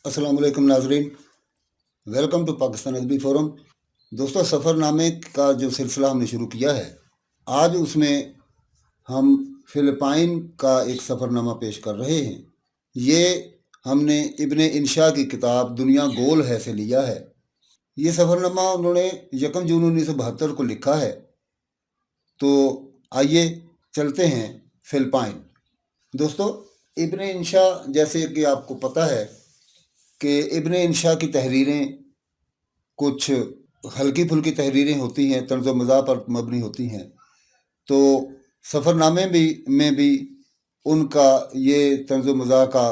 अस्सलाम वालेकुम नाजरीन। वेलकम टू पाकिस्तान अदबी फ़ोरम। दोस्तों, सफ़रनामे का जो सिलसिला हमने शुरू किया है, आज उसमें हम फ़िलिपाइन का एक सफ़रनामा पेश कर रहे हैं। ये हमने इब्ने इंशा की किताब दुनिया गोल है से लिया है। ये सफ़रनामा उन्होंने 1 जून 1972 को लिखा है। तो आइए चलते हैं फ़िलिपाइन। दोस्तों, इब्ने इंशा, जैसे कि आपको पता है कि इब्ने इंशा की तहरीरें कुछ हल्की फुल्की तहरीरें होती हैं, तर्ज मज़ाह पर मबनी होती हैं। तो सफ़रनामे में भी उनका ये तर्ज मज़ाह का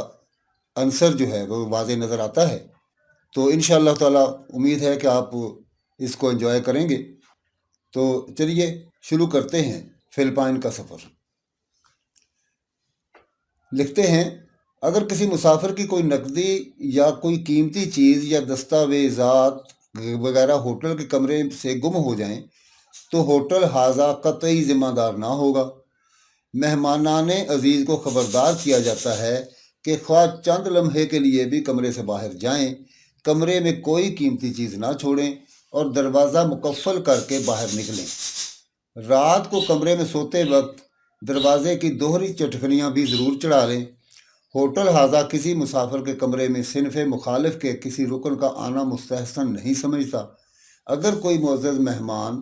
अंसर जो है वो वाज़े नज़र आता है। तो इंशाअल्लाह ताला उम्मीद है कि आप इसको एंजॉय करेंगे। तो चलिए शुरू करते हैं फ़िलिपाइन का सफ़र। लिखते हैं, अगर किसी मुसाफिर की कोई नकदी या कोई कीमती चीज़ या दस्तावेज़ात वगैरह होटल के कमरे से गुम हो जाएं, तो होटल हाजा कतई ज़िम्मेदार ना होगा। मेहमानाने अजीज़ को ख़बरदार किया जाता है कि ख्वाह चंद लम्हे के लिए भी कमरे से बाहर जाएं, कमरे में कोई कीमती चीज़ ना छोड़ें और दरवाज़ा मुकफ़्फ़ल करके बाहर निकलें। रात को कमरे में सोते वक्त दरवाजे की दोहरी चटकनियाँ भी ज़रूर चढ़ा लें। होटल हाजा किसी मुसाफिर के कमरे में सिनफ़ मुखालिफ के किसी रुकन का आना मुस्तहसन नहीं समझता। अगर कोई मुअज़्ज़ज़ मेहमान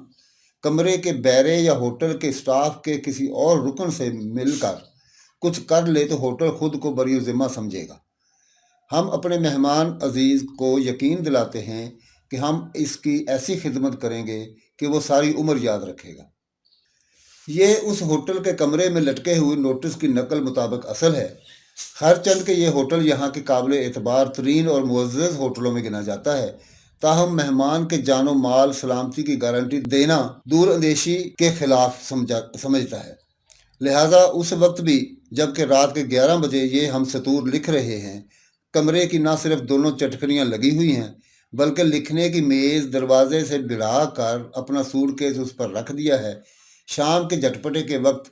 कमरे के बैरे या होटल के स्टाफ के किसी और रुकन से मिलकर कुछ कर ले तो होटल खुद को बरी ज़िम्मा समझेगा। हम अपने मेहमान अजीज़ को यकीन दिलाते हैं कि हम इसकी ऐसी खिदमत करेंगे कि वो सारी उम्र याद रखेगा। ये उस होटल के कमरे में लटके हुए नोटिस की नकल मुताबिक असल है। हर चंद के ये होटल यहाँ के काबिल एतबार तरीन और मुअज़्ज़ज़ होटलों में गिना जाता है। ताहम मेहमान के जानो माल सलामती की गारंटी देना दूर अंदेशी के खिलाफ समझता है। लिहाजा उस वक्त भी जबकि रात के 11 बजे ये हम सतूर लिख रहे हैं, कमरे की ना सिर्फ दोनों चटकनियाँ लगी हुई हैं, बल्कि लिखने की मेज़ दरवाजे से भिड़ा कर अपना सूटकेस उस पर रख दिया है। शाम के झटपटे के वक्त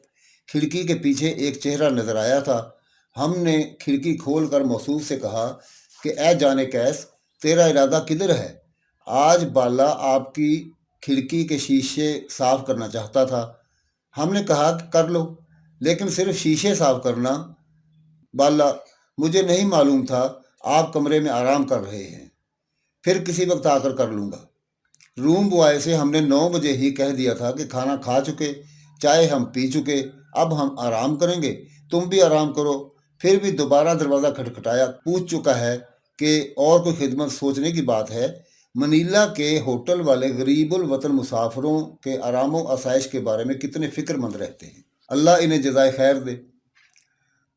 खिड़की के पीछे एक चेहरा नजर आया था। हमने खिड़की खोलकर मौसूफ से कहा कि ए जाने कैस, तेरा इरादा किधर है? आज बाला आपकी खिड़की के शीशे साफ करना चाहता था। हमने कहा कि कर लो, लेकिन सिर्फ शीशे साफ करना। बाला, मुझे नहीं मालूम था आप कमरे में आराम कर रहे हैं। फिर किसी वक्त आकर कर लूँगा। रूम बॉय से हमने 9 बजे ही कह दिया था कि खाना खा चुके, चाय हम पी चुके, अब हम आराम करेंगे, तुम भी आराम करो। फिर भी दोबारा दरवाज़ा खटखटाया, पूछ चुका है कि और कोई खिदमत। सोचने की बात है, मनीला के होटल वाले गरीबुल वतन मुसाफिरों के आराम व आसाइश के बारे में कितने फ़िक्रमंद रहते हैं। अल्लाह इन्हें जज़ाए खैर दे।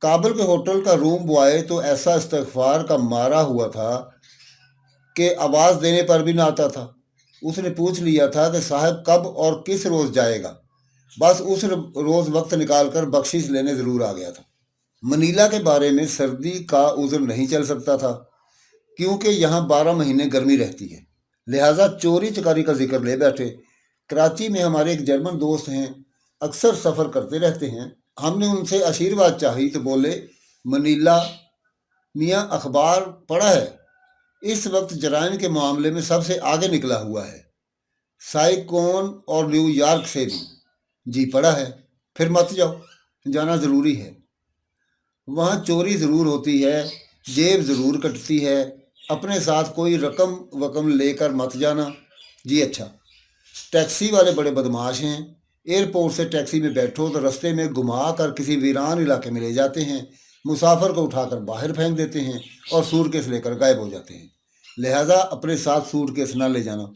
काबुल के होटल का रूम बॉय तो ऐसा इस्तग़फ़ार का मारा हुआ था कि आवाज़ देने पर भी ना आता था। उसने पूछ लिया था कि साहब कब और किस रोज़ जाएगा। बस उस रोज़ वक्त निकालकर बख्शिश लेने ज़रूर आ गया था। मनीला के बारे में सर्दी का उज़्र नहीं चल सकता था, क्योंकि यहाँ 12 महीने गर्मी रहती है। लिहाजा चोरी चकारी का जिक्र ले बैठे। कराची में हमारे एक जर्मन दोस्त हैं, अक्सर सफ़र करते रहते हैं। हमने उनसे आशीर्वाद चाही तो बोले, मनीला मियाँ अखबार पढ़ा है? इस वक्त जराइम के मामले में सबसे आगे निकला हुआ है, साइकोन और न्यूयॉर्क से भी। जी पढ़ा है। फिर मत जाओ, जाना ज़रूरी है। वहाँ चोरी ज़रूर होती है, जेब ज़रूर कटती है। अपने साथ कोई रकम वकम लेकर मत जाना। जी अच्छा। टैक्सी वाले बड़े बदमाश हैं। एयरपोर्ट से टैक्सी में बैठो तो रास्ते में घुमा कर किसी वीरान इलाके में ले जाते हैं, मुसाफिर को उठाकर बाहर फेंक देते हैं और सूटकेस लेकर गायब हो जाते हैं। लिहाजा अपने साथ सूटकेस ना ले जाना।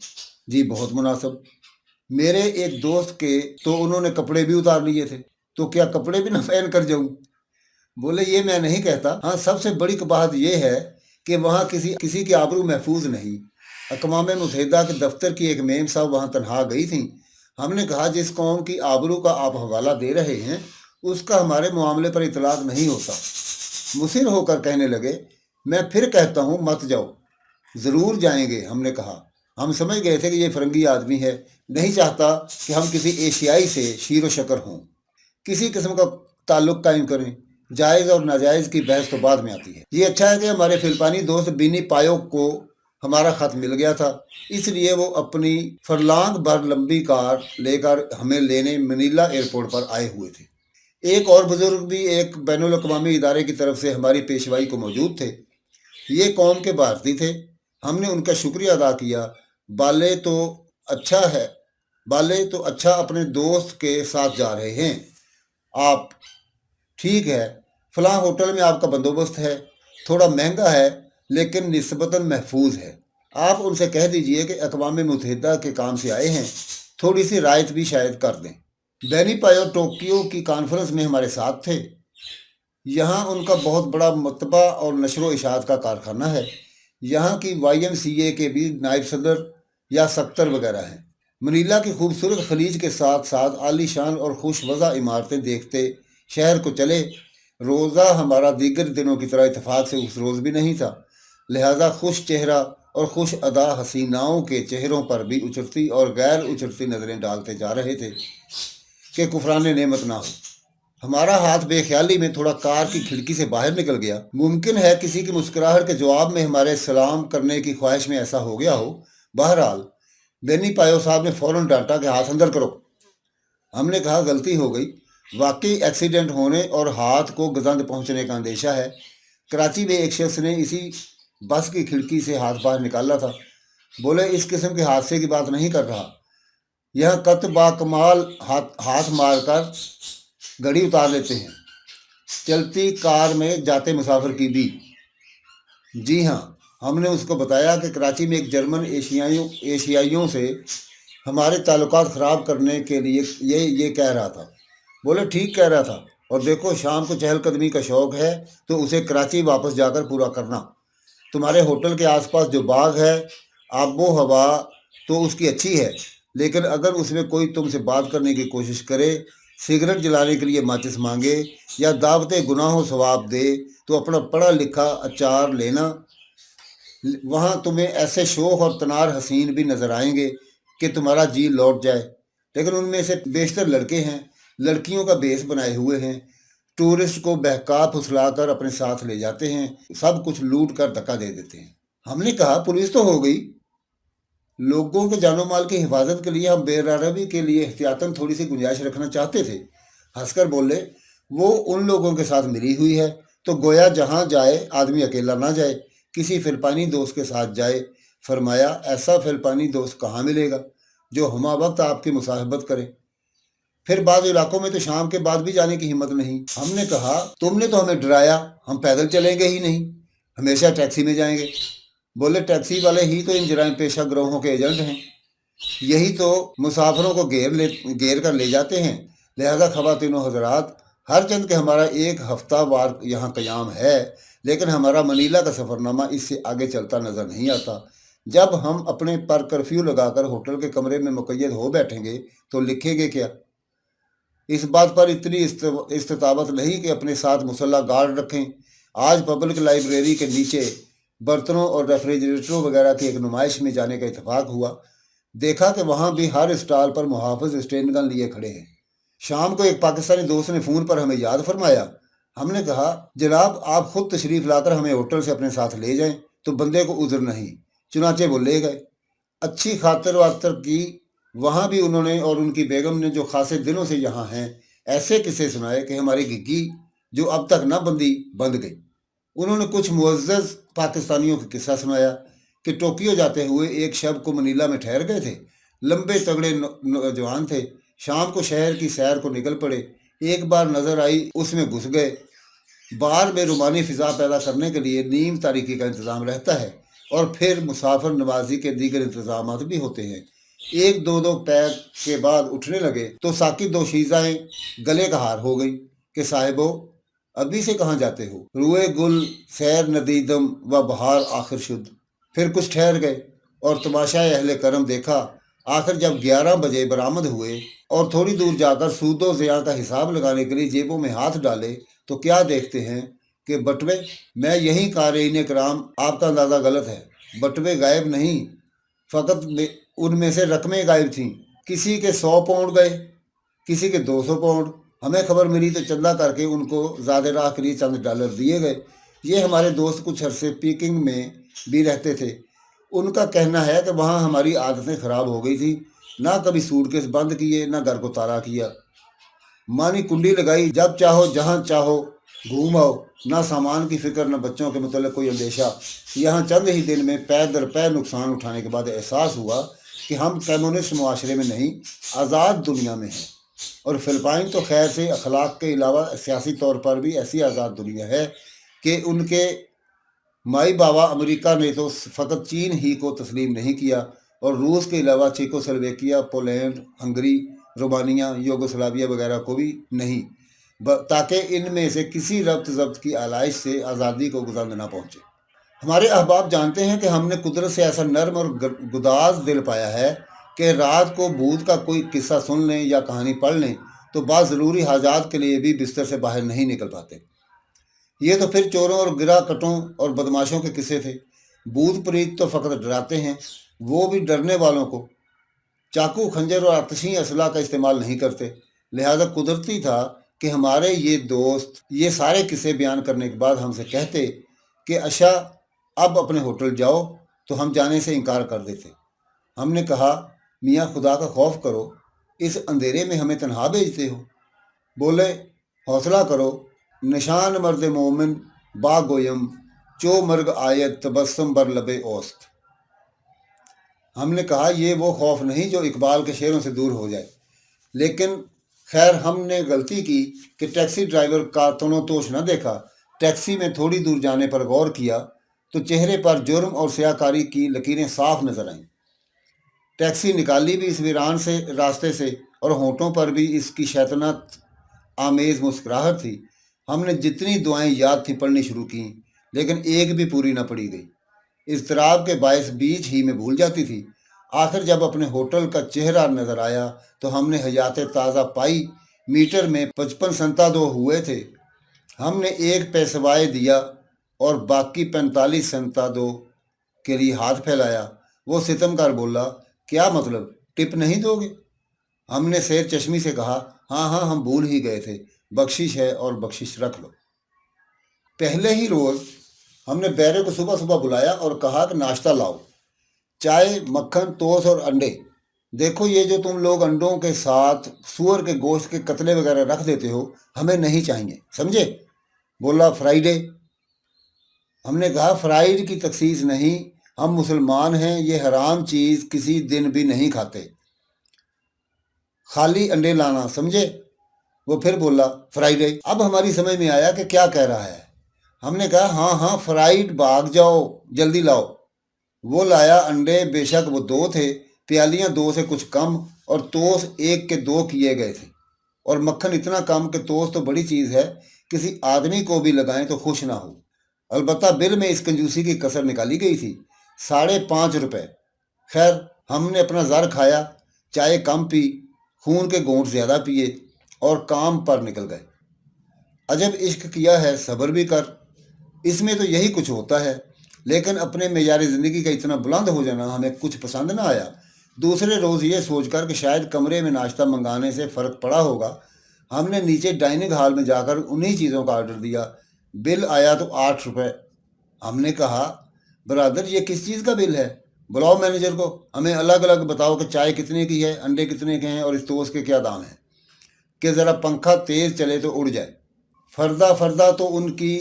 जी बहुत मुनासिब। मेरे एक दोस्त के तो उन्होंने कपड़े भी उतार लिए थे, तो क्या कपड़े भी ना पहन कर जाऊं? बोले, ये मैं नहीं कहता। हाँ, सबसे बड़ी बात यह है कि वहाँ किसी किसी की आबरू महफूज नहीं। अक़वाम मुत्तहिदा के दफ्तर की एक मेम साहब वहाँ तनहा गई थी। हमने कहा, जिस कौम की आबरू का आप हवाला दे रहे हैं, उसका हमारे मामले पर इतलाक नहीं होता। मुसिर होकर कहने लगे, मैं फिर कहता हूँ मत जाओ। ज़रूर जाएंगे, हमने कहा। हम समझ गए थे कि ये फरंगी आदमी है, नहीं चाहता कि हम किसी एशियाई से शीर व शकर हों, किसी किस्म का ताल्लुक़ कायम करें। जायज़ और नाजायज़ की बहस तो बाद में आती है। ये अच्छा है कि हमारे फिलिपानी दोस्त बिनी पायोक को हमारा ख़त मिल गया था, इसलिए वो अपनी फरलांग भर लंबी कार लेकर हमें लेने मनीला एयरपोर्ट पर आए हुए थे। एक और बुजुर्ग भी एक बैनुल अक़वामी इदारे की तरफ से हमारी पेशवाई को मौजूद थे। ये कौम के भारतीय थे। हमने उनका शुक्रिया अदा किया। बाले तो अच्छा है, बाले तो अच्छा अपने दोस्त के साथ जा रहे हैं आप। ठीक है, फलां होटल में आपका बंदोबस्त है, थोड़ा महंगा है लेकिन निस्बतन महफूज है। आप उनसे कह दीजिए कि अक़वाम मुत्तहिदा के काम से आए हैं, थोड़ी सी रायत भी शायद कर दें। बेनी पायो टोक्यो की कॉन्फ्रेंस में हमारे साथ थे। यहाँ उनका बहुत बड़ा मतबा और नशर व इशाअत का कारखाना है। यहाँ की YMCA के भी नायब सदर या सक्तर वगैरह हैं। मनीला की खूबसूरत खलीज के साथ साथ आलीशान और खुशवज़ा इमारतें देखते शहर को चले। रोज़ा हमारा दीगर दिनों की तरह इत्तेफाक से उस रोज़ भी नहीं था, लिहाजा खुश चेहरा और खुश अदा हसीनाओं के चेहरों पर भी उचरती और गैर उचरती नज़रें डालते जा रहे थे कि कुफरान नेमत ना हो। हमारा हाथ बेख्याली में थोड़ा कार की खिड़की से बाहर निकल गया। मुमकिन है किसी की मुस्कुराहट के जवाब में हमारे सलाम करने की ख्वाहिश में ऐसा हो गया हो। बहरहाल बेनी पायो साहब ने फौरन डांटा कि हाथ अंदर करो। हमने कहा गलती हो गई, वाकई एक्सीडेंट होने और हाथ को गजंद पहुंचने का अंदेशा है। कराची में एक शख्स ने इसी बस की खिड़की से हाथ बाहर निकाला था। बोले इस किस्म के हादसे की बात नहीं कर रहा, यह कत बाकमाल हाथ मारकर घड़ी उतार लेते हैं। चलती कार में जाते मुसाफिर की भी। जी हाँ, हमने उसको बताया कि कराची में एक जर्मन एशियाइयों से हमारे ताल्लुकात ख़राब करने के लिए ये कह रहा था। बोले ठीक कह रहा था, और देखो शाम को चहलकदमी का शौक़ है तो उसे कराची वापस जाकर पूरा करना। तुम्हारे होटल के आसपास जो बाग है, आबो हवा तो उसकी अच्छी है, लेकिन अगर उसमें कोई तुमसे बात करने की कोशिश करे, सिगरेट जलाने के लिए माचिस मांगे या दावते गुनाहों सवाब दे, तो अपना पढ़ा लिखा अचार लेना। वहाँ तुम्हें ऐसे शोख और तनार हसीन भी नज़र आएंगे कि तुम्हारा जी लौट जाए, लेकिन उनमें से बेशतर लड़के हैं, लड़कियों का भेष बनाए हुए हैं, टूरिस्ट को बहका फुसलाकर अपने साथ ले जाते हैं, सब कुछ लूट कर धक्का दे देते हैं। हमने कहा पुलिस तो हो गई, लोगों के जानो माल की हिफाजत के लिए हम बेरारवी के लिए एहतियातन थोड़ी सी गुंजाइश रखना चाहते थे। हंसकर बोले वो उन लोगों के साथ मिली हुई है तो गोया जहाँ जाए आदमी अकेला ना जाए, किसी फिलिपानी दोस्त के साथ जाए। फरमाया ऐसा फिलिपानी दोस्त कहाँ मिलेगा जो हमा वक्त आपकी मुसाहबत करे, फिर बाद इलाकों में तो शाम के बाद भी जाने की हिम्मत नहीं। हमने कहा तुमने तो हमें डराया, हम पैदल चलेंगे ही नहीं, हमेशा टैक्सी में जाएंगे। बोले टैक्सी वाले ही तो इन जराइम पेशा गिरोहों के एजेंट हैं, यही तो मुसाफिरों को घेर कर ले जाते हैं। लिहाजा ख़वातीनो हज़रात, हर चंद के हमारा एक हफ्ता वार यहाँ क़याम है, लेकिन हमारा मनीला का सफ़रनामा इससे आगे चलता नज़र नहीं आता। जब हम अपने पर कर्फ्यू लगाकर होटल के कमरे में मुक़य्यद हो बैठेंगे तो लिखेंगे क्या? इस बात पर इतनी इस्तावत नहीं कि अपने साथ मुसल्ला गार्ड रखें। आज पब्लिक लाइब्रेरी के नीचे बर्तनों और रेफ्रिजरेटरों वगैरह की एक नुमाइश में जाने का इत्तेफाक हुआ। देखा कि वहाँ भी हर स्टॉल पर मुहाफ़िज स्टेन गन लिए खड़े हैं। शाम को एक पाकिस्तानी दोस्त ने फ़ोन पर हमें याद फरमाया। हमने कहा जनाब आप खुद तशरीफ़ लाकर हमें होटल से अपने साथ ले जाएं तो बंदे को उज़र नहीं। चुनाचे वो ले गए। अच्छी खातिर वातर की। वहाँ भी उन्होंने और उनकी बेगम ने जो खासे दिनों से यहाँ हैं ऐसे किस्से सुनाए कि हमारी घिग्गी जो अब तक न बंदी बंद गई। उन्होंने कुछ मुअज़्ज़ज़ पाकिस्तानियों का किस्सा सुनाया कि टोक्यो जाते हुए एक शब को मनीला में ठहर गए थे। लंबे तगड़े नौजवान थे। शाम को शहर की सैर को निकल पड़े। एक बार नज़र आई, उसमें घुस गए। बार में रूमानी फ़िज़ा पैदा करने के लिए नीम तारीकी का इंतज़ाम रहता है और फिर मुसाफिर नवाजी के दीगर इंतज़ाम भी होते हैं। एक दो दो पैक के बाद उठने लगे तो साकी दो शीज़ाएँ गले का हार हो गई कि साहिबो अभी से कहाँ जाते हो, रुए गुल सैर नदीदम व बहार आखिर शुद्ध। फिर कुछ ठहर गए और तमाशाए अहले करम देखा। आखिर जब 11 बजे बरामद हुए और थोड़ी दूर जाकर सूदो ज़िया का हिसाब लगाने के लिए जेबों में हाथ डाले तो क्या देखते हैं कि बटवे, मैं यही क़ारीन कराम, आपका अंदाज़ा गलत है। बटवे गायब नहीं, फ़कत उनमें से रकमें गायब थीं। किसी के 100 पाउंड गए, किसी के 200 पाउंड। हमें खबर मिली तो चंदा करके उनको ज़्यादा राह के लिए चंद डॉलर दिए गए। ये हमारे दोस्त कुछ अरसे पीकिंग में भी रहते थे। उनका कहना है कि वहाँ हमारी आदतें ख़राब हो गई थी, ना कभी सूटकेस बंद किए, ना घर को ताला किया। मानी कुंडी लगाई, जब चाहो जहाँ चाहो घूम आओ, ना सामान की फिक्र, ना बच्चों के मतलब कोई अंदेशा। यहाँ चंद ही दिन में पै दर पै नुकसान उठाने के बाद एहसास हुआ कि हम कम्युनिस्ट मुआशरे में नहीं, आज़ाद दुनिया में हैं। और फ़िलिपाइन तो खैर से अखलाक के अलावा सियासी तौर पर भी ऐसी आज़ाद दुनिया है कि उनके माई बाबा अमेरिका ने तो फ़कत चीन ही को तस्लीम नहीं किया, और रूस के अलावा चेकोस्लोवेकिया, पोलैंड, हंगरी, रोमानिया, यूगोस्लाविया वगैरह को भी नहीं, ताकि इनमें से किसी रब्त ज़ब्त की आलाइश से आज़ादी को गुजर ना पहुँचे। हमारे अहबाब जानते हैं कि हमने कुदरत से ऐसा नर्म और गुदाज दिल पाया है कि रात को भूत का कोई किस्सा सुन लें या कहानी पढ़ लें तो बाद ज़रूरी हाजात के लिए भी बिस्तर से बाहर नहीं निकल पाते। ये तो फिर चोरों और गिरा कटों और बदमाशों के किस्से थे। भूत प्रेत तो फ़कत डराते हैं, वो भी डरने वालों को। चाकू, खंजर और आतिशी असला का इस्तेमाल नहीं करते। लिहाजा कुदरती था कि हमारे ये दोस्त ये सारे किस्से बयान करने के बाद हमसे कहते कि अच्छा अब अपने होटल जाओ, तो हम जाने से इनकार कर देते। हमने कहा, मियाँ खुदा का खौफ करो, इस अंधेरे में हमें तन्हा भेजते हो। बोले, हौसला करो, निशान मर्द मोमिन बागोयम चो मर्ग आयत तबस्सुम बर लबे औस्त। हमने कहा, ये वो खौफ नहीं जो इकबाल के शेरों से दूर हो जाए। लेकिन खैर हमने गलती की कि टैक्सी ड्राइवर का तनोतोष न देखा। टैक्सी में थोड़ी दूर जाने पर गौर किया तो चेहरे पर जुर्म और स्याकारी की लकीरें साफ नजर आईं। टैक्सी निकाली भी इस वीरान से रास्ते से, और होंठों पर भी इसकी शैतानत आमेज मुस्कुराहट थी। हमने जितनी दुआएं याद थी पढ़नी शुरू की, लेकिन एक भी पूरी न पड़ी गई। इज़्तिराब के बायस बीच ही में भूल जाती थी। आखिर जब अपने होटल का चेहरा नजर आया तो हमने हयात ताज़ा पाई। मीटर में 55 संता दो हुए थे। हमने एक पैसवाए दिया और बाकी 45 संता दो के लिए हाथ फैलाया। वो सितमकर बोला, क्या मतलब, टिप नहीं दोगे? हमने शेर चश्मी से कहा, हाँ हाँ, हम भूल ही गए थे, बख्शिश है और बख्शिश रख लो। पहले ही रोज़ हमने बैरे को सुबह सुबह बुलाया और कहा कि नाश्ता लाओ, चाय, मक्खन, टोस्ट और अंडे। देखो ये जो तुम लोग अंडों के साथ सूअर के गोश्त के कतले वगैरह रख देते हो, हमें नहीं चाहिए, समझे? बोला, फ्राइडे। हमने कहा, फ्राइड की तखसीस नहीं, हम मुसलमान हैं, ये हराम चीज़ किसी दिन भी नहीं खाते, खाली अंडे लाना, समझे? वो फिर बोला, फ्राइडे। अब हमारी समझ में आया कि क्या कह रहा है। हमने कहा, हाँ हाँ फ्राइड, भाग जाओ, जल्दी लाओ। वो लाया अंडे, बेशक वो 2 थे, प्यालियाँ 2 से कुछ कम, और तोस 1 के 2 किए गए थे, और मक्खन इतना कम कि तोस तो बड़ी चीज़ है, किसी आदमी को भी लगाएं तो खुश ना हो। अलबत्ता बिल में इस कंजूसी की कसर निकाली गई थी, 5.5 रुपये। खैर हमने अपना ज़र खाया, चाय कम पी, खून के घूंट ज़्यादा पिए और काम पर निकल गए। अजब इश्क किया है, सब्र भी कर, इसमें तो यही कुछ होता है। लेकिन अपने मेयार ज़िंदगी का इतना बुलंद हो जाना हमें कुछ पसंद ना आया। दूसरे रोज़ ये सोचकर कि शायद कमरे में नाश्ता मंगाने से फ़र्क पड़ा होगा, हमने नीचे डाइनिंग हॉल में जाकर उन्हीं चीज़ों का ऑर्डर दिया। बिल आया तो 8 रुपये। हमने कहा, ब्रदर ये किस चीज़ का बिल है? बुलाओ मैनेजर को, हमें अलग अलग बताओ कि चाय कितने की है, अंडे कितने के हैं और इस टोस्ट के क्या दाम हैं, कि ज़रा पंखा तेज़ चले तो उड़ जाए। फर्दा फर्दा तो उनकी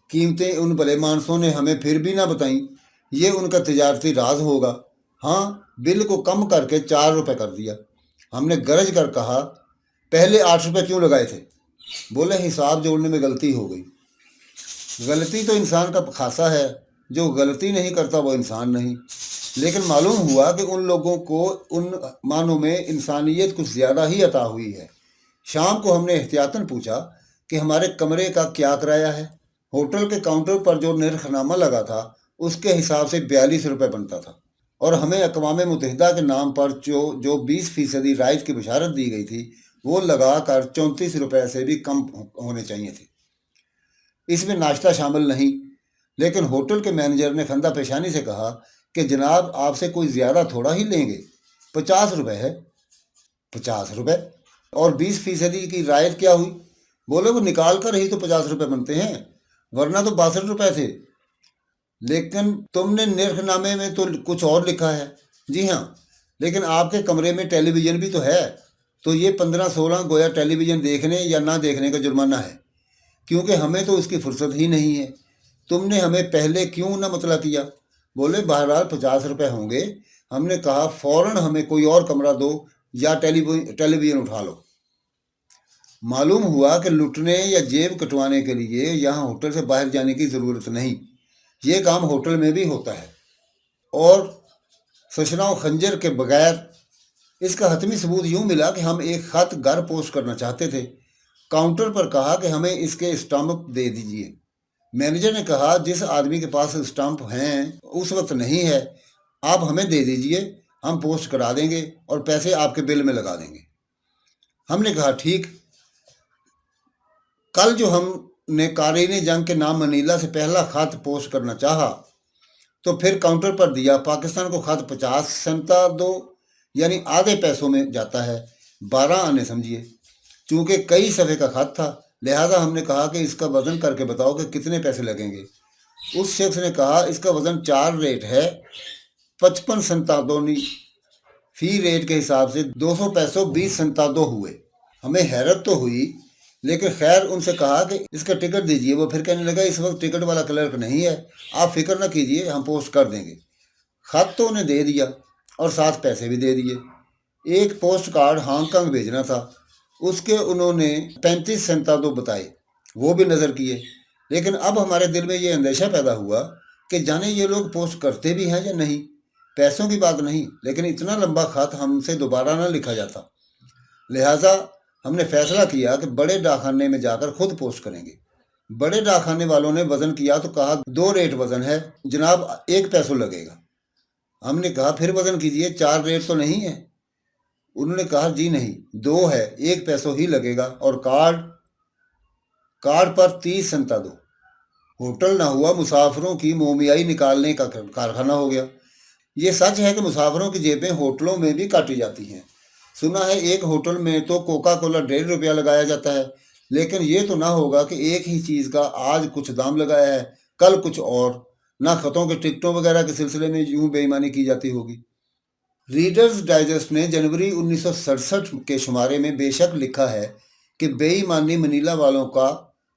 कीमतें उन भले मानसों ने हमें फिर भी ना बताई, ये उनका तिजारती राज होगा। हाँ, बिल को कम करके 4 रुपये कर दिया। हमने गरज कर कहा, पहले 8 रुपये क्यों लगाए थे? बोले, हिसाब जोड़ने में गलती हो गई। गलती तो इंसान का खासा है, जो गलती नहीं करता वो इंसान नहीं। लेकिन मालूम हुआ कि उन लोगों को उन मानों में इंसानियत कुछ ज़्यादा ही अता हुई है। शाम को हमने एहतियातन पूछा कि हमारे कमरे का क्या किराया है। होटल के काउंटर पर जो निर्खनामा लगा था उसके हिसाब से 42 रुपये बनता था, और हमें अक़वाम मुत्तहिदा के नाम पर जो 20% राइट की बशारत दी गई थी वो लगा कर 34 रुपये से भी कम होने चाहिए थे। इसमें नाश्ता शामिल नहीं। लेकिन होटल के मैनेजर ने खंदा पेशानी से कहा कि जनाब आपसे कोई ज़्यादा थोड़ा ही लेंगे, 50 रुपये है। 50 रुपये? और 20% की रायत क्या हुई? बोले वो निकाल कर ही तो 50 रुपए बनते हैं, वरना तो 62 रुपए थे। लेकिन तुमने निर्खनामे में तो कुछ और लिखा है। जी हाँ, लेकिन आपके कमरे में टेलीविज़न भी तो है, तो ये 15-16 गोया टेलीविज़न देखने या ना देखने का जुर्माना है, क्योंकि हमें तो उसकी फुर्सत ही नहीं है। तुमने हमें पहले क्यों ना मतला किया? बोले बहरहाल 50 रुपए होंगे। हमने कहा फौरन हमें कोई और कमरा दो या टेलीविज़न उठा लो। मालूम हुआ कि लुटने या जेब कटवाने के लिए यहाँ होटल से बाहर जाने की ज़रूरत नहीं, ये काम होटल में भी होता है। और सशनाओ खंजर के बगैर इसका हतमी सबूत यूं मिला कि हम एक खत घर पोस्ट करना चाहते थे। काउंटर पर कहा कि हमें इसके स्टाम्प दे दीजिए। मैनेजर ने कहा जिस आदमी के पास स्टाम्प हैं उस वक्त नहीं है, आप हमें दे दीजिए, हम पोस्ट करा देंगे और पैसे आपके बिल में लगा देंगे। हमने कहा ठीक। कल जो हमने कारीने जंग के नाम मनीला से पहला खत पोस्ट करना चाहा, तो फिर काउंटर पर दिया पाकिस्तान को खत 50 सेंता दो, यानी आधे पैसों में जाता है, 12 आने समझिए। चूंकि कई सफ़े का खत था, लिहाजा हमने कहा कि इसका वज़न करके बताओ कि कितने पैसे लगेंगे। उस शख्स ने कहा इसका वज़न 4 रेट है, 55 संतादोनी, फी रेट के हिसाब से 200 पैसों 20 संतादो हुए। हमें हैरत तो हुई, लेकिन खैर उनसे कहा कि इसका टिकट दीजिए। वो फिर कहने लगा इस वक्त टिकट वाला क्लर्क नहीं है, आप फिक्र ना कीजिए, हम पोस्ट कर देंगे। खत तो उन्हें दे दिया और साथ पैसे भी दे दिए। एक पोस्ट कार्ड हांगकांग भेजना था, उसके उन्होंने 35 सेंतादो बताए, वो भी नज़र किए। लेकिन अब हमारे दिल में ये अंदेशा पैदा हुआ कि जाने ये लोग पोस्ट करते भी हैं या नहीं। पैसों की बात नहीं, लेकिन इतना लंबा खत हमसे दोबारा ना लिखा जाता। लिहाजा हमने फैसला किया कि बड़े डाकखाने में जाकर खुद पोस्ट करेंगे। बड़े डाकखाने वालों ने वज़न किया तो कहा 2 रेट वज़न है जनाब, 1 पैसों लगेगा। हमने कहा फिर वज़न कीजिए, 4 रेट तो नहीं है। उन्होंने कहा जी नहीं, 2 है, 1 पैसों ही लगेगा। और कार्ड पर 30 सेंता दो। होटल ना हुआ, मुसाफिरों की मोमियाई निकालने का कारखाना हो गया। ये सच है कि मुसाफिरों की जेबें होटलों में भी काटी जाती हैं। सुना है एक होटल में तो कोका कोला 1.5 रुपया लगाया जाता है, लेकिन ये तो ना होगा कि एक ही चीज़ का आज कुछ दाम लगाया है, कल कुछ और। ना खतों के टिकटों वगैरह के सिलसिले में यूं बेईमानी की जाती होगी। रीडर्स डाइजेस्ट ने जनवरी 1967 के शुमारे में बेशक लिखा है कि बेईमानी मनीला वालों का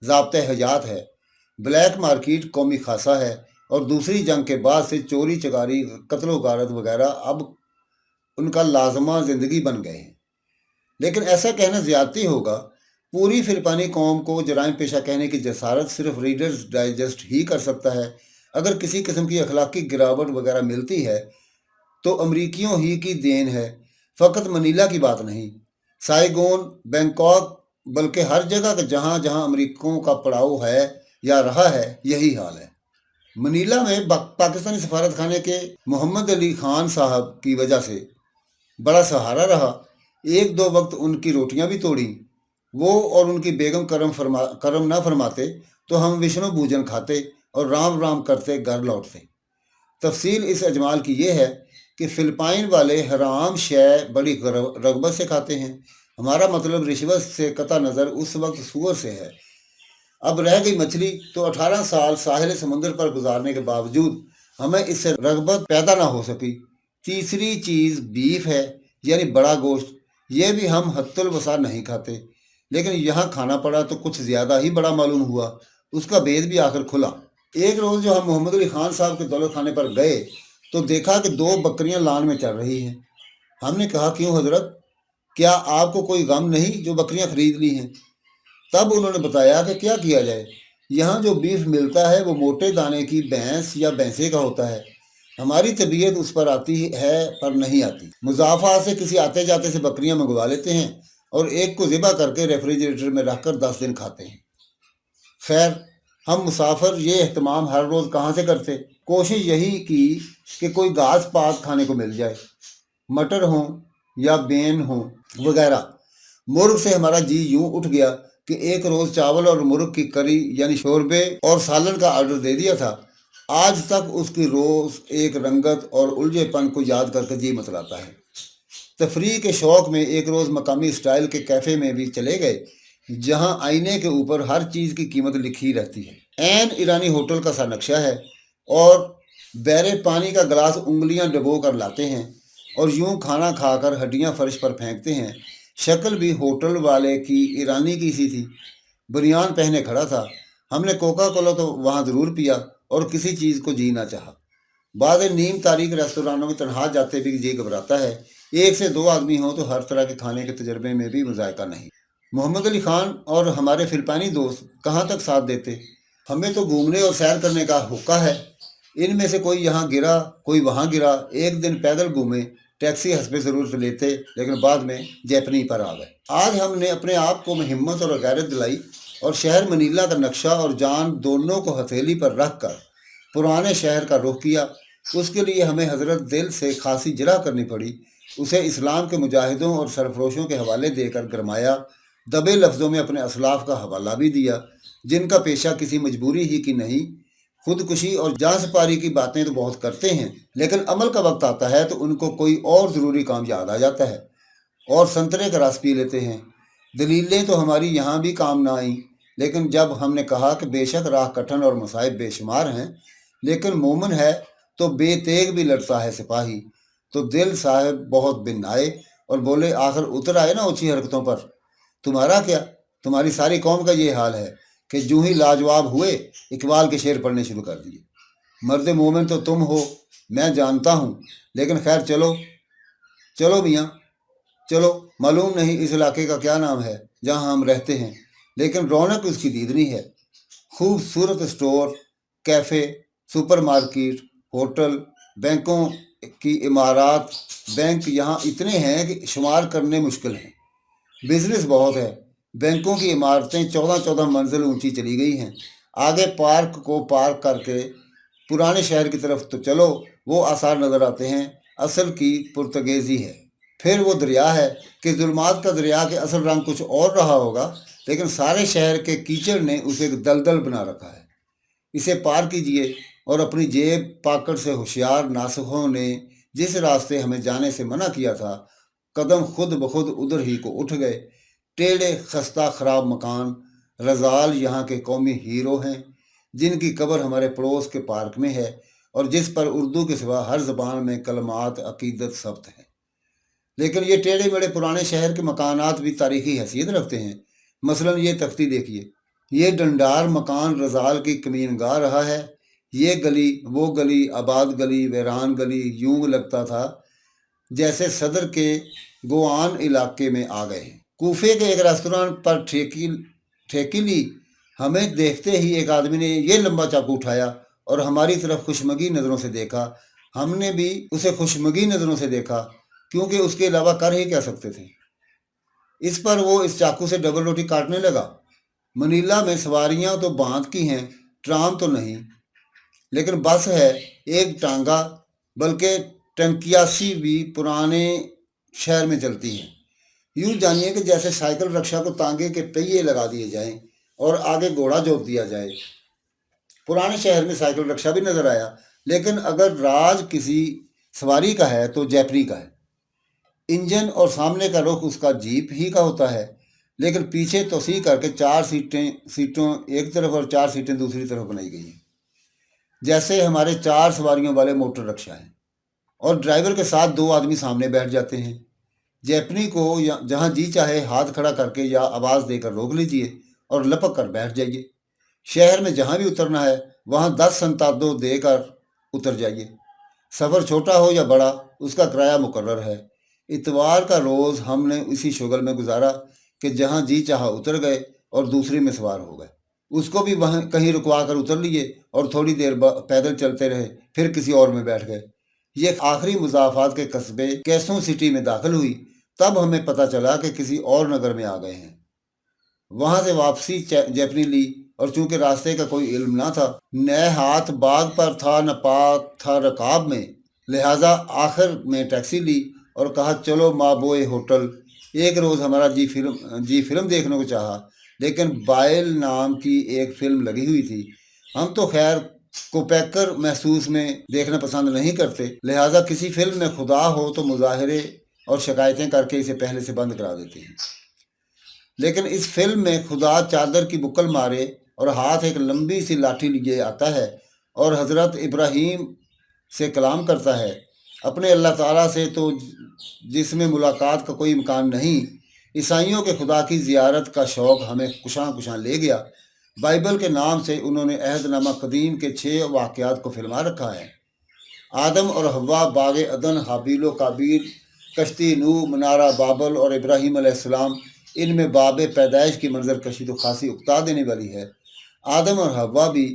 ज़ाब्ता हयात है, ब्लैक मार्केट कौमी खासा है और दूसरी जंग के बाद से चोरी चकारी, कत्लो गारत वगैरह अब उनका लाजमा ज़िंदगी बन गए हैं। लेकिन ऐसा कहना ज़्यादती होगा। पूरी फिलिपानी कौम को जराइम पेशा कहने की जसारत सिर्फ रीडर्स डाइजेस्ट ही कर सकता है। अगर किसी किस्म की अखलाकी गिरावट वगैरह मिलती है तो अमरीकियों ही की देन है, फ़कत मनीला की बात नहीं। साइगोन, बैंकॉक, बल्कि हर जगह का जहाँ जहाँ अमरीकियों का पड़ाव है या रहा है, यही हाल है। मनीला में पाकिस्तानी सफारत खाने के मोहम्मद अली खान साहब की वजह से बड़ा सहारा रहा। 1-2 वक्त उनकी रोटियां भी तोड़ी। वो और उनकी बेगम करम ना फरमाते तो हम विष्णु भोजन खाते और राम राम करते घर लौटते। तफसील इस अजमाल की ये है कि फ़िलिपाइन वाले हराम शय बड़ी रगबत से खाते हैं। हमारा मतलब रिश्वत से कता नज़र उस वक्त सूअर से है। अब रह गई मछली, तो 18 साल साहिल समंदर पर गुजारने के बावजूद हमें इससे रगबत पैदा ना हो सकी। तीसरी चीज़ बीफ है, यानी बड़ा गोश्त। ये भी हम हत्तुल वसा नहीं खाते, लेकिन यहाँ खाना पड़ा तो कुछ ज़्यादा ही बड़ा मालूम हुआ। उसका भेद भी आखिर खुला। एक रोज़ जो हम मोहम्मद अली खान साहब के दौलत खाने पर गए तो देखा कि 2 बकरियां लान में चल रही हैं। हमने कहा क्यों हजरत, क्या आपको कोई गम नहीं जो बकरियां खरीद ली हैं? तब उन्होंने बताया कि क्या किया जाए, यहाँ जो बीफ मिलता है वो मोटे दाने की भैंस या भैंसे का होता है। हमारी तबीयत उस पर आती है पर नहीं आती। मुजाफा से किसी आते जाते से बकरियां मंगवा लेते हैं और एक को ज़िबा करके रेफ्रिजरेटर में रखकर 10 दिन खाते हैं। खैर, हम मुसाफिर ये एहतमाम हर रोज़ कहाँ से करते। कोशिश यही की कि कोई घास पात खाने को मिल जाए, मटर हो या बेन हो वगैरह। मुर्ग से हमारा जी यूं उठ गया कि एक रोज़ चावल और मुर्ग की करी यानी शोरबे और सालन का आर्डर दे दिया था। आज तक उसकी रोज़ एक रंगत और उलझेपन को याद करके जी मतलाता है। तफरीह के शौक में एक रोज़ मकामी स्टाइल के कैफ़े में भी चले गए, जहां आईने के ऊपर हर चीज़ की कीमत लिखी रहती है। ऐन ईरानी होटल का सा नक्शा है, और बैरे पानी का गिलास उंगलियां डबो कर लाते हैं और यूं खाना खाकर हड्डियां फर्श पर फेंकते हैं। शक्ल भी होटल वाले की ईरानी की सी थी। बनियान पहने खड़ा था। हमने कोका कोला तो वहाँ ज़रूर पिया और किसी चीज़ को जी ना चाहा। बाद नीम तारीख रेस्तोरानों में तनहा जाते भी जी घबराता है। एक से दो आदमी हों तो हर तरह के खाने के तजर्बे में भी मजायका नहीं। मोहम्मद अली खान और हमारे फिलिपानी दोस्त कहाँ तक साथ देते। हमें तो घूमने और सैर करने का हुक्का है। इनमें से कोई यहाँ गिरा, कोई वहाँ गिरा। एक दिन पैदल घूमे, टैक्सी हस्बे ज़रूरत लेते, लेकिन बाद में जैपनी पर आ गए। आज हमने अपने आप को हिम्मत और गैरत दिलाई और शहर मनीला का नक्शा और जान दोनों को हथेली पर रख कर पुराने शहर का रुख किया। उसके लिए हमें हजरत दिल से खासी जरा करनी पड़ी। उसे इस्लाम के मुजाहिदों और सरफरोशों के हवाले देकर गरमाया। दबे लफ्ज़ों में अपने असलाफ का हवाला भी दिया, जिनका पेशा किसी मजबूरी ही की नहीं। खुदकुशी और जान सपारी की बातें तो बहुत करते हैं, लेकिन अमल का वक्त आता है तो उनको कोई और ज़रूरी काम याद आ जाता है और संतरे का रस पी लेते हैं। दलीलें तो हमारी यहाँ भी काम ना आई, लेकिन जब हमने कहा कि बेशक राह कठिन और मसाइब बेशुमार हैं, लेकिन मोमिन है तो बेतेग भी लड़ता है सिपाही, तो दिल साहब बहुत बिन आए और बोले, आखिर उतर आए ना ऊंची हरकतों पर। तुम्हारा क्या, तुम्हारी सारी कौम का ये हाल है कि जूं ही लाजवाब हुए इकबाल के शेर पढ़ने शुरू कर दिए। मर्द मोमिन तो तुम हो, मैं जानता हूँ, लेकिन खैर चलो चलो मियाँ चलो। मालूम नहीं इस इलाके का क्या नाम है जहाँ हम रहते हैं, लेकिन रौनक उसकी दीदनी है। खूबसूरत स्टोर, कैफ़े, सुपरमार्केट, होटल, बैंकों की इमारत। बैंक यहाँ इतने हैं कि शुमार करने मुश्किल हैं। बिजनेस बहुत है। बैंकों की इमारतें 14-14 मंजिल ऊंची चली गई हैं। आगे पार्क को पार्क करके पुराने शहर की तरफ तो चलो, वो आसार नज़र आते हैं। असल की पुर्तगेज़ी है। फिर वो दरिया है कि जुल्मात का दरिया के असल रंग कुछ और रहा होगा, लेकिन सारे शहर के कीचड़ ने उसे एक दलदल बना रखा है। इसे पार कीजिए और अपनी जेब पाकड़ से होशियार नासुखों ने जिस रास्ते हमें जाने से मना किया था, कदम खुद ब खुद उधर ही को उठ गए। टेढ़े खस्ता खराब मकान। रजाल यहाँ के कौमी हीरो हैं, जिनकी कब्र हमारे पड़ोस के पार्क में है और जिस पर उर्दू के सिवा हर ज़बान में कलमात अकीदत सब्त हैं। लेकिन ये टेढ़े मेढ़े पुराने शहर के मकानात भी तारीखी हैसियत रखते हैं। मसलन ये तख्ती देखिए, ये डंडार मकान रजाल की कमीनगाह रहा है। ये गली, वो गली, आबाद गली, वीरान गली, यूं लगता था जैसे सदर के गोआन इलाके में आ गए हैं। कूफे के एक रेस्तोरां पर ठेकी ली। हमें देखते ही एक आदमी ने ये लंबा चाकू उठाया और हमारी तरफ खुशमगी नज़रों से देखा। हमने भी उसे खुशमगी नज़रों से देखा, क्योंकि उसके अलावा कर ही क्या सकते थे। इस पर वो इस चाकू से डबल रोटी काटने लगा। मनीला में सवारियां तो बांध की हैं, ट्राम तो नहीं, लेकिन बस है एक टांगा, बल्कि टंकियासी भी पुराने शहर में चलती हैं। यूं जानिए कि जैसे साइकिल रक्षा को तांगे के पहिए लगा दिए जाएं और आगे घोड़ा जोत दिया जाए। पुराने शहर में साइकिल रक्षा भी नजर आया, लेकिन अगर राज किसी सवारी का है तो जैपनी का है। इंजन और सामने का रुख उसका जीप ही का होता है, लेकिन पीछे तोसी करके चार सीटों एक तरफ और चार सीटें दूसरी तरफ बनाई गई हैं, जैसे हमारे चार सवारियों वाले मोटर रिक्शा हैं, और ड्राइवर के साथ दो आदमी सामने बैठ जाते हैं। जैपनी को जहाँ जी चाहे हाथ खड़ा करके या आवाज़ देकर रोक लीजिए और लपक कर बैठ जाइए। शहर में जहाँ भी उतरना है वहाँ 10 संतादो देकर उतर जाइए। सफ़र छोटा हो या बड़ा, उसका किराया मुकर्रर है। इतवार का रोज़ हमने इसी शुगल में गुजारा कि जहाँ जी चाहा उतर गए और दूसरी में सवार हो गए। उसको भी वहाँ कहीं रुकवा कर उतर लिए और थोड़ी देर पैदल चलते रहे, फिर किसी और में बैठ गए। ये आखिरी मुजाफात के कस्बे कैसों सिटी में दाखिल हुई, तब हमें पता चला कि किसी और नगर में आ गए हैं। वहाँ से वापसी जैपनी ली, और चूंकि रास्ते का कोई इल्म ना था, नए हाथ बाग पर था न पाक था रकाब में, लिहाजा आखिर में टैक्सी ली और कहा चलो माबोए होटल। एक रोज़ हमारा जी फिल्म देखने को चाहा, लेकिन बाइल नाम की एक फिल्म लगी हुई थी। हम तो खैर कोपैकर महसूस में देखना पसंद नहीं करते, लिहाजा किसी फिल्म में खुदा हो तो मुजाहरे اور شکایتیں کر کے اسے پہلے سے بند کرا دیتے ہیں۔ لیکن اس فلم میں خدا چادر کی بکل مارے اور ہاتھ ایک لمبی سی لاٹھی لیے آتا ہے اور حضرت ابراہیم سے کلام کرتا ہے اپنے اللہ تعالیٰ سے، تو جس میں ملاقات کا کوئی امکان نہیں۔ عیسائیوں کے خدا کی زیارت کا شوق ہمیں کشاں کشاں لے گیا۔ بائبل کے نام سے انہوں نے عہد نامہ قدیم کے 6 واقعات کو فلما رکھا ہے۔ آدم اور حوا، باغ عدن، حابیل و قابیل، کشتی نوح، منارہ بابل اور ابراہیم علیہ السلام، ان میں باب پیدائش کی منظر کشی تو خاصی اکتا دینے والی ہے۔ آدم اور حوا بھی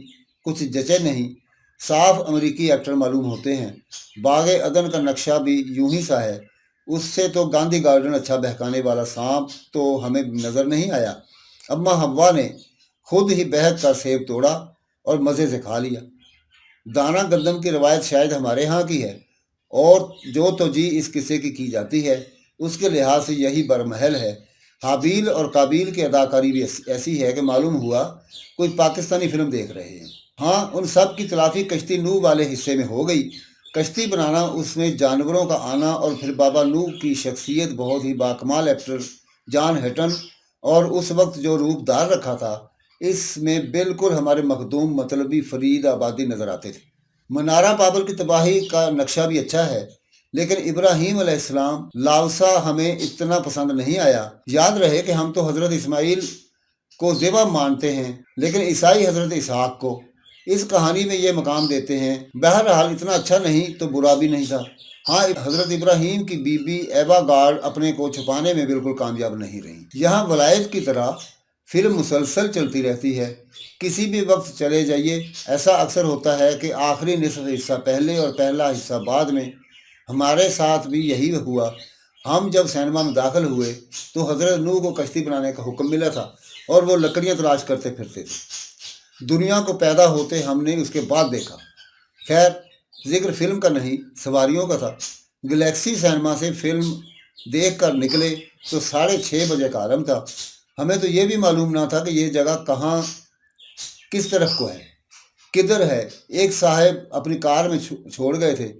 کچھ جچے نہیں، صاف امریکی ایکٹر معلوم ہوتے ہیں۔ باغ عدن کا نقشہ بھی یوں ہی سا ہے، اس سے تو گاندھی گارڈن اچھا بہکانے والا سانپ تو ہمیں نظر نہیں آیا۔ اما حوا نے خود ہی بہک کر سیب توڑا اور مزے سے کھا لیا۔ دانہ گندم کی روایت شاید ہمارے ہاں کی ہے، اور جو توجیہ اس قصے کی جاتی ہے اس کے لحاظ سے یہی برمحل ہے۔ حابیل اور قابیل کی اداکاری بھی ایسی ہے کہ معلوم ہوا کوئی پاکستانی فلم دیکھ رہے ہیں۔ ہاں، ان سب کی تلافی کشتی نوح والے حصے میں ہو گئی۔ کشتی بنانا، اس میں جانوروں کا آنا، اور پھر بابا نوح کی شخصیت بہت ہی باکمال ایکٹر جان ہٹن، اور اس وقت جو روپ دار رکھا تھا، اس میں بالکل ہمارے مخدوم مطلبی فرید آبادی نظر آتے تھے۔ منارہ بابل کی تباہی کا نقشہ بھی اچھا ہے، لیکن ابراہیم علیہ السلام لاوسا ہمیں اتنا پسند نہیں آیا۔ یاد رہے کہ ہم تو حضرت اسماعیل کو ذبح مانتے ہیں، لیکن عیسائی حضرت اسحاق کو اس کہانی میں یہ مقام دیتے ہیں۔ بہرحال اتنا اچھا نہیں تو برا بھی نہیں تھا۔ ہاں، حضرت ابراہیم کی بی بی ایوا گارڈ اپنے کو چھپانے میں بالکل کامیاب نہیں رہی۔ یہاں ولایت کی طرح فلم مسلسل چلتی رہتی ہے، کسی بھی وقت چلے جائیے۔ ایسا اکثر ہوتا ہے کہ آخری نصف حصہ پہلے اور پہلا حصہ بعد میں۔ ہمارے ساتھ بھی یہی ہوا۔ ہم جب سینما میں داخل ہوئے تو حضرت نوح کو کشتی بنانے کا حکم ملا تھا اور وہ لکڑیاں تلاش کرتے پھرتے تھے۔ دنیا کو پیدا ہوتے ہم نے اس کے بعد دیکھا۔ خیر، ذکر فلم کا نہیں، سواریوں کا تھا۔ گلیکسی سینما سے فلم دیکھ کر نکلے تو 6:30 بجے کا عالم تھا۔ ہمیں تو یہ بھی معلوم نہ تھا کہ یہ جگہ کہاں، کس طرف کو ہے، کدھر ہے۔ ایک صاحب اپنی کار میں چھوڑ گئے تھے۔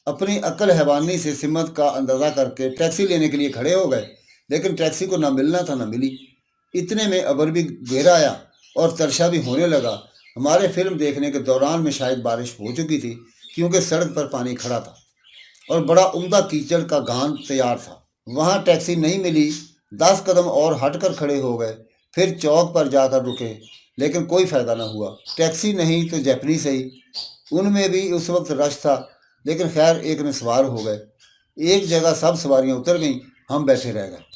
اپنی عقل حیوانی سے سمت کا اندازہ کر کے ٹیکسی لینے کے لیے کھڑے ہو گئے، لیکن ٹیکسی کو نہ ملنا تھا نہ ملی۔ اتنے میں ابر بھی گہرا آیا اور ترشا بھی ہونے لگا۔ ہمارے فلم دیکھنے کے دوران میں شاید بارش ہو چکی تھی، کیونکہ سڑک پر پانی کھڑا تھا اور بڑا عمدہ کیچڑ کا گھان تیار تھا۔ وہاں ٹیکسی نہیں ملی، 10 قدم اور ہٹ کر کھڑے ہو گئے، پھر چوک پر جا کر رکے، لیکن کوئی فائدہ نہ ہوا۔ ٹیکسی نہیں تو جیپنی صحیح، ان میں بھی اس وقت رش تھا، لیکن خیر ایک میں سوار ہو گئے۔ ایک جگہ سب سواریاں اتر گئیں، ہم بیٹھے رہ گئے۔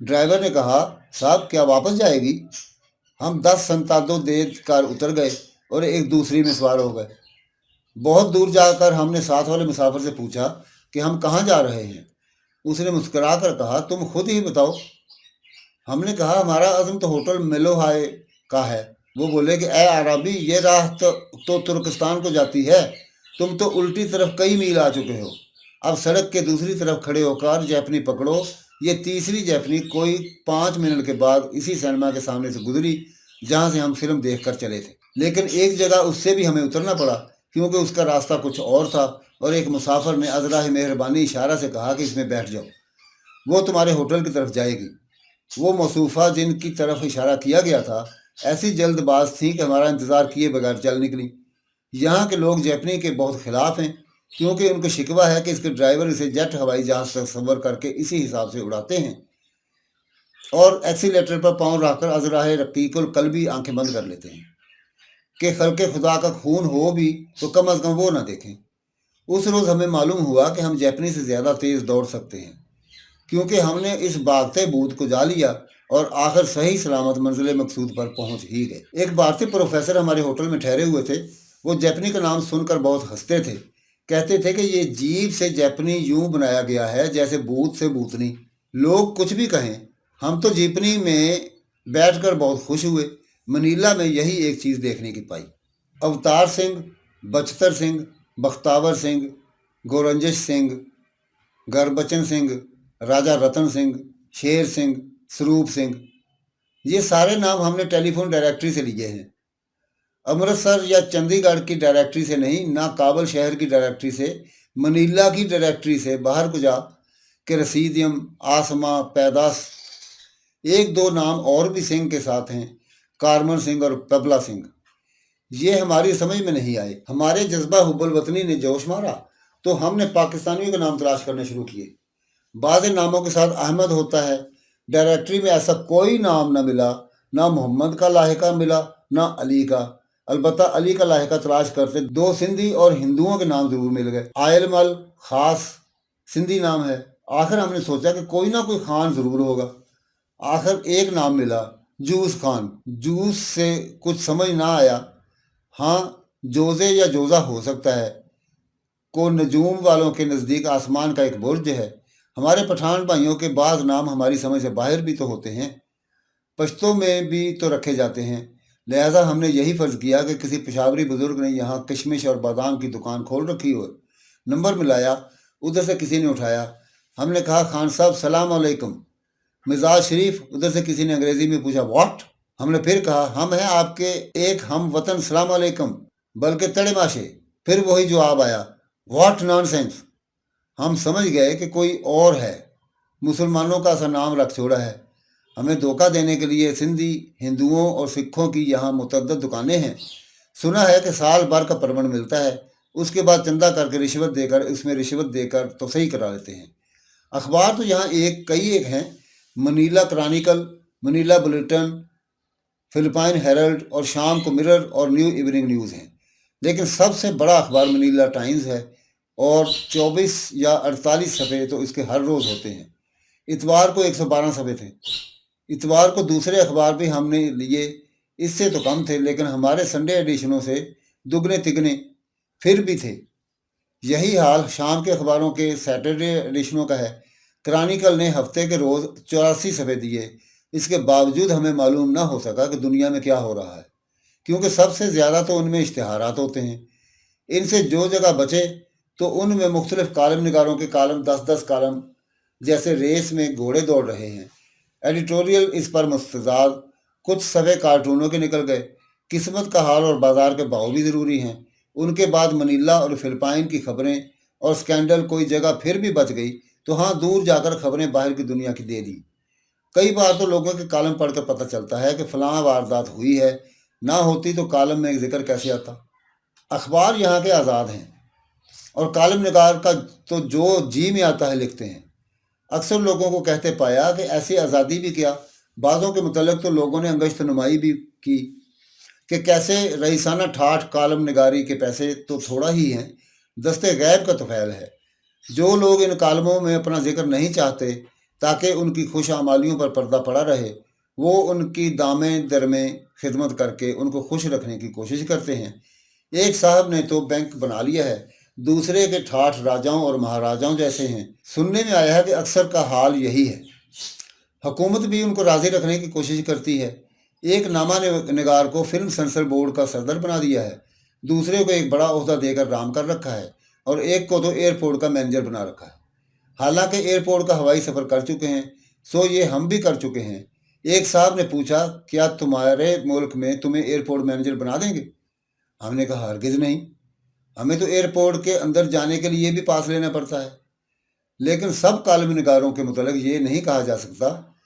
ڈرائیور نے کہا، صاحب کیا واپس جائے گی؟ ہم 10 سنتادوں دے کر اتر گئے اور ایک دوسری میں سوار ہو گئے۔ بہت دور جا کر ہم نے ساتھ والے مسافر سے پوچھا کہ ہم کہاں جا رہے ہیں۔ اس نے مسکرا کر کہا، تم خود ہی بتاؤ۔ ہم نے کہا، ہمارا عزم تو ہوٹل میلو ہائے کا ہے۔ وہ بولے کہ اے عربی، یہ راہ تو ترکستان کو جاتی ہے، تم تو الٹی طرف کئی میل آ چکے ہو۔ اب سڑک کے دوسری طرف کھڑے ہو کر جیپنی پکڑو۔ یہ تیسری جیپنی کوئی 5 منٹ کے بعد اسی سینما کے سامنے سے گزری جہاں سے ہم فلم دیکھ کر چلے تھے، لیکن ایک جگہ اس سے بھی ہمیں اترنا پڑا کیونکہ اس کا راستہ کچھ اور تھا، اور ایک مسافر نے عذرائے مہربانی اشارہ سے کہا کہ اس میں بیٹھ جاؤ، وہ تمہارے ہوٹل کی طرف جائے گی۔ وہ موصوفہ جن کی طرف اشارہ کیا گیا تھا ایسی جلد باز تھیں کہ ہمارا انتظار کیے بغیر چل نکلی۔ یہاں کے لوگ جیپنی کے بہت خلاف ہیں، کیونکہ ان کو شکوہ ہے کہ اس کے ڈرائیور اسے جیٹ ہوائی جہاز تصور کر کے اسی حساب سے اڑاتے ہیں اور ایکسیلیٹر پر پاؤں رکھ کر عذرائے رقیق القلبی آنکھیں بند کر لیتے ہیں کہ خلق خدا کا خون ہو بھی تو کم از کم وہ نہ دیکھیں۔ اس روز ہمیں معلوم ہوا کہ ہم جیپنی سے زیادہ تیز دوڑ سکتے ہیں، کیونکہ ہم نے اس بھاگتے بھوت کو جا لیا اور آخر صحیح سلامت منزل مقصود پر پہنچ ہی گئے۔ ایک بھارتی پروفیسر ہمارے ہوٹل میں ٹھہرے ہوئے تھے۔ وہ جیپنی کا نام سن کر بہت ہنستے تھے، کہتے تھے کہ یہ جیب سے جیپنی یوں بنایا گیا ہے جیسے بھوت سے بھوتنی۔ لوگ کچھ بھی کہیں، ہم تو جیپنی میں بیٹھ کر بہت خوش ہوئے۔ منیلا میں یہی ایک چیز دیکھنے کی پائی۔ اوتار سنگھ، بچتر سنگھ، بختاور سنگھ، گورنجش سنگھ، گربچن سنگھ، راجہ رتن سنگھ، شیر سنگھ، سروپ سنگھ، یہ سارے نام ہم نے ٹیلی فون ڈائریکٹری سے لیے ہیں، امرتسر یا چندی گڑھ کی ڈائریکٹری سے نہیں، نہ کابل شہر کی ڈائریکٹری سے، منیلا کی ڈائریکٹری سے۔ باہر کو جا، के रसीदियम, आसमा, पैदास, एक दो नाम और भी सिंह के साथ हैं, कारमन सिंह और पबला सिंह। ये हमारी समझ में नहीं आए। हमारे जज्बा हुब्बुल वतनी ने जोश मारा तो हमने पाकिस्तानियों के नाम तलाश करने शुरू किए। बाज़ नामों के साथ अहमद होता है। डायरेक्टरी में ऐसा कोई नाम न मिला, ना मोहम्मद का लाहिका मिला, ना अली का। अलबत्ता अली का लाहिका तलाश करते दो सिंधी और हिंदुओं के नाम जरूर मिल गए। आयलमल खास सिंधी नाम है। आखिर हमने सोचा कि कोई ना कोई खान जरूर होगा। आखिर एक नाम मिला, जूस खान। जूस से कुछ समझ ना आया। हाँ, जोजे या जोजा हो सकता है। को नजूम वालों के नज़दीक आसमान का एक बुर्ज है। हमारे पठान भाइयों के बाज़ नाम हमारी समझ से बाहर भी तो होते हैं, पश्तों में भी तो रखे जाते हैं। लिहाजा हमने यही फ़र्ज़ किया कि किसी पेशावरी बुज़ुर्ग ने यहाँ किशमिश और बादाम की दुकान खोल रखी हो। नंबर मिलाया, उधर से किसी ने उठाया। हमने कहा, खान साहब सलाम अलैकुम। मिजाज शरीफ, उधर से किसी ने अंग्रेज़ी में पूछा, व्हाट? हमने फिर कहा, हम हैं आपके एक हम वतन, सलाम अलैकुम, बल्कि तड़े माशे। फिर वही जवाब आया, व्हाट नॉनसेंस। हम समझ गए कि कोई और है, मुसलमानों का सा नाम रख छोड़ा है। हमें धोखा देने के लिए सिंधी, हिंदुओं और सिखों की यहाँ मुतअद्दिद दुकानें हैं। सुना है कि साल भर का परमण मिलता है, उसके बाद चंदा करके रिश्वत देकर तो सही करा लेते हैं। अखबार तो यहाँ कई एक हैं, Manila Chronicle, Manila Bulletin, Philippine Herald और शाम को मिरर और न्यू इवनिंग न्यूज़ हैं। लेकिन सबसे बड़ा अखबार मनीला टाइम्स है और 24 या 48 सफ़े तो इसके हर रोज़ होते हैं। इतवार को 112 सफ़े थे। इतवार को दूसरे अखबार भी हमने लिए, इससे तो कम थे, लेकिन हमारे संडे एडिशनों से दुगने तिगने फिर भी थे। यही हाल शाम के अखबारों के सैटरडे एडिशनों का है। क्रॉनिकल ने हफ्ते के रोज़ 84 सफ़े दिए। इसके बावजूद हमें मालूम ना हो सका कि दुनिया में क्या हो रहा है, क्योंकि सबसे ज़्यादा तो उनमें इश्तिहारात होते हैं। इनसे जो जगह बचे तो उनमें मुख्तलिफ कालम निगारों के कालम, 10-10 कालम, जैसे रेस में घोड़े दौड़ रहे हैं। एडिटोरियल इस पर मुस्तजाद। कुछ सफ़े कार्टूनों के निकल गए। किस्मत का हाल और बाजार के भाव भी ज़रूरी हैं। उनके बाद मनीला और फिलिपाइन की खबरें और स्कैंडल। कोई जगह फिर भी बच गई तो हाँ, दूर जाकर खबरें बाहर की दुनिया की दे दी। कई बार तो लोगों के कालम पढ़कर पता चलता है कि फलां वारदात हुई है, ना होती तो कालम में जिक्र कैसे आता। अखबार यहाँ के आज़ाद हैं और कालम निगार का तो जो जी में आता है लिखते हैं। अक्सर लोगों को कहते पाया कि ऐसी आज़ादी भी क्या। बाज़ों के मुतल्लिक़ तो लोगों ने अंगश्त नुमाई भी की कि कैसे रईसाना ठाठ कालम निगारी के पैसे तो थोड़ा ही हैं, दस्ते गैब का तो फैल है। जो लोग इन कालमों में अपना जिक्र नहीं चाहते ताकि उनकी खुश आमालियों पर पर्दा पड़ा रहे, वो उनकी दामे दरमे खिदमत करके उनको खुश रखने की कोशिश करते हैं। एक साहब ने तो बैंक बना लिया है, दूसरे के ठाठ राजाओं और महाराजाओं जैसे हैं। सुनने में आया है कि अक्सर का हाल यही है। हुकूमत भी उनको राज़ी रखने की कोशिश करती है। एक नामा निगार को फिल्म सेंसर बोर्ड का सदर बना दिया है, दूसरे को एक बड़ा ओहदा देकर राम कर रखा है और एक को तो एयरपोर्ट का मैनेजर बना रखा है। हालांकि एयरपोर्ट का हवाई सफ़र कर चुके हैं, सो ये हम भी कर चुके हैं। एक साहब ने पूछा, क्या तुम्हारे मुल्क में तुम्हें एयरपोर्ट मैनेजर बना देंगे? हमने कहा, हरगिज़ नहीं, हमें तो एयरपोर्ट के अंदर जाने के लिए भी पास लेना पड़ता है। लेकिन सब कालम निगारों के मुतल्लिक़ ये नहीं कहा जा सकता,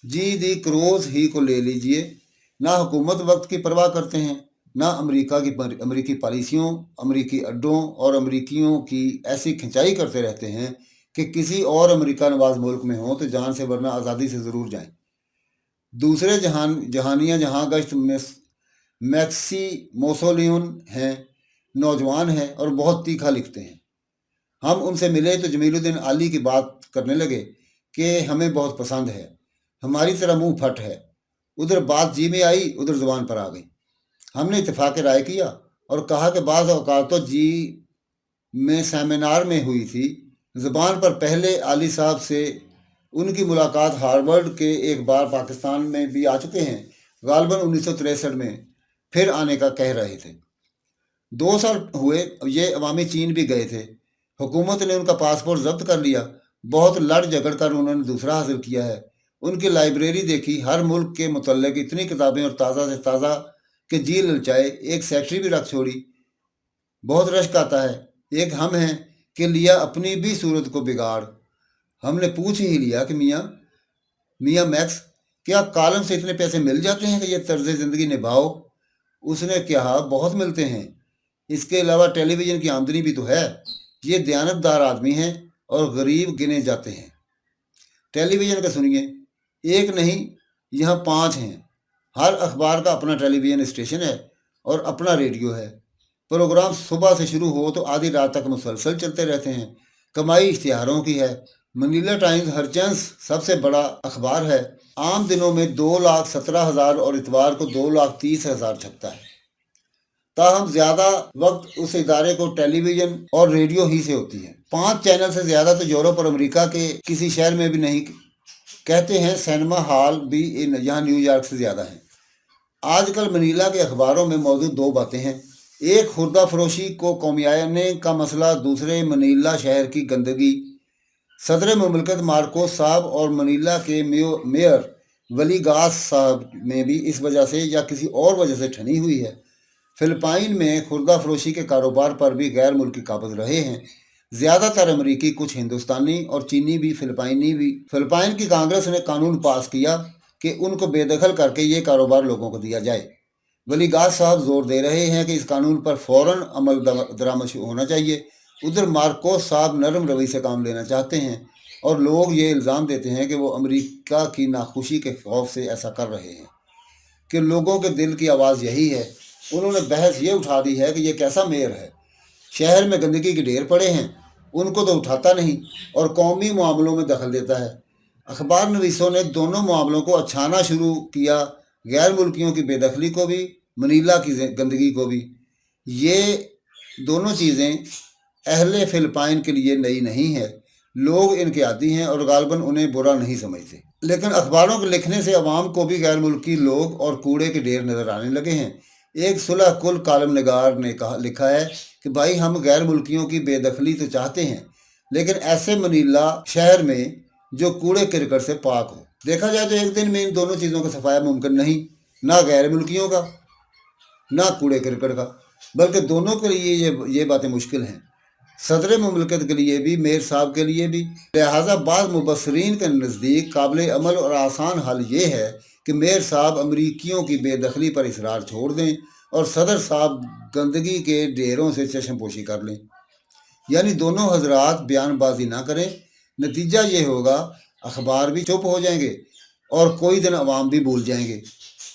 जी दी क्रोज ही को ले लीजिए। ना हुकूमत वक्त की परवाह करते हैं, ना अमरीकी पॉलिसियों, अमरीकी अड्डों और अमरीकियों की ऐसी खिंचाई करते रहते हैं कि किसी और अमरीका नवाज मुल्क में हो तो जान से, वरना आज़ादी से ज़रूर जाएं। दूसरे जहानिया जहाँ गश्त मैक्सी मोसोलियन हैं, नौजवान हैं और बहुत तीखा लिखते हैं। हम उनसे मिले तो जमीलुद्दीन आली की बात करने लगे कि हमें बहुत पसंद है, हमारी तरह मुंह फट है। उधर बात जी में आई, उधर ज़ुबान पर आ गई। हमने इत्तेफाक राय किया और कहा कि बाज़ औक़ात तो जी में सेमिनार में हुई थी, ज़ुबान पर पहले आली साहब से उनकी मुलाकात हार्वर्ड के एक बार पाकिस्तान में भी आ चुके हैं, गालबन 1963 में फिर आने का कह रहे थे। 2 साल हुए ये अवामी चीन भी गए थे। हुकूमत ने उनका पासपोर्ट जब्त कर लिया। बहुत लड़ झगड़ कर उन्होंने दूसरा हासिल किया है। उनकी लाइब्रेरी देखी, हर मुल्क के मुतल्लिक़ इतनी किताबें और ताज़ा से ताज़ा कि जी ललचाए। एक सेक्रेटरी भी रख छोड़ी। बहुत रश्क आता है। एक हम हैं कि लिया अपनी भी सूरत को बिगाड़। हमने पूछ ही लिया कि मियाँ मैक्स, क्या कॉलम से इतने पैसे मिल जाते हैं कि ये तर्ज ज़िंदगी निभाओ? उसने कहा, बहुत मिलते हैं, इसके अलावा टेलीविज़न की आमदनी भी तो है। ये दयानतदार आदमी हैं और गरीब गिने जाते हैं। टेलीविज़न का सुनिए, एक नहीं यहाँ 5 हैं। हर अखबार का अपना टेलीविज़न स्टेशन है और अपना रेडियो है। प्रोग्राम सुबह से शुरू हो तो आधी रात तक मुसलसल चलते रहते हैं। कमाई इश्तिहारों की है। मनीला टाइम्स हरचंस सबसे बड़ा अखबार है। आम दिनों में 2,17,000 और इतवार को 2,30,000 छपता है। ताहम ज्यादा वक्त उस इदारे को टेलीविजन और रेडियो ही से होती है। 5 चैनल से ज्यादा तो यूरोप और अमेरिका के किसी शहर में भी नहीं। कहते हैं सिनेमा हॉल भी यहाँ न्यूयॉर्क से ज्यादा है। आजकल मनीला के अखबारों में मौजूद 2 बातें हैं। एक खुर्दा फरोशी को कौमियाने का मसला, दूसरे मनीला शहर की गंदगी। सदर मुमलकत मार्कोस साहब और मनीला के मेयर वली गास साहब में भी इस वजह से या किसी और वजह से ठनी हुई है। फिलिपाइन में खुर्दा फरोशी के कारोबार पर भी गैर मुल्की काबज रहे हैं। ज़्यादातर अमरीकी, कुछ हिंदुस्तानी और चीनी भी, फिलिपाइनी भी। फिलिपाइन की कांग्रेस ने कानून पास किया कि उनको बेदखल करके ये कारोबार लोगों को दिया जाए। वली गास साहब जोर दे रहे हैं कि इस कानून पर फ़ौरन अमल दरामद होना चाहिए। उधर मार्कोस साहब नरम रवैये से काम लेना चाहते हैं और लोग ये इल्ज़ाम देते हैं कि वो अमेरिका की नाखुशी के खौफ से ऐसा कर रहे हैं, कि लोगों के दिल की आवाज़ यही है। उन्होंने बहस ये उठा दी है कि ये कैसा मेयर है, शहर में गंदगी के ढेर पड़े हैं, उनको तो उठाता नहीं और कौमी मामलों में दखल देता है। अखबार नवीसों ने दोनों मामलों को अच्छाना शुरू किया, गैर मुल्कियों की बेदखली को भी, मनीला की गंदगी को भी। ये दोनों चीज़ें अहले फिलिपाइन के लिए नई नहीं है। लोग इनके आदी हैं और गालबन उन्हें बुरा नहीं समझते। लेकिन अखबारों के लिखने से अवाम को भी गैर मुल्की लोग और कूड़े के ढेर नज़र आने लगे हैं। एक सुलह कुल कालम नगार ने लिखा है कि भाई, हम गैर मुल्कियों की बेदखली तो चाहते हैं, लेकिन ऐसे मनीला शहर में जो कूड़े करकट से पाक हो। देखा जाए तो एक दिन में इन दोनों चीज़ों का सफाया मुमकिन नहीं, ना गैर मुल्कियों का ना कूड़े करकट का, बल्कि दोनों के लिए ये बातें मुश्किल हैं। सदर मुमलकत के लिए भी, मेयर साहब के लिए भी। लिहाजा बाद मुबसरीन के नज़दीक काबिल अमल और आसान हल ये है कि मेयर साहब अमरीकियों की बेदखली पर इसरार छोड़ दें और सदर साहब गंदगी के ढेरों से चश्मपोशी कर लें, यानी दोनों हजरात बयानबाजी ना करें। नतीजा ये होगा, अखबार भी चुप हो जाएंगे और कोई दिन अवाम भी भूल जाएंगे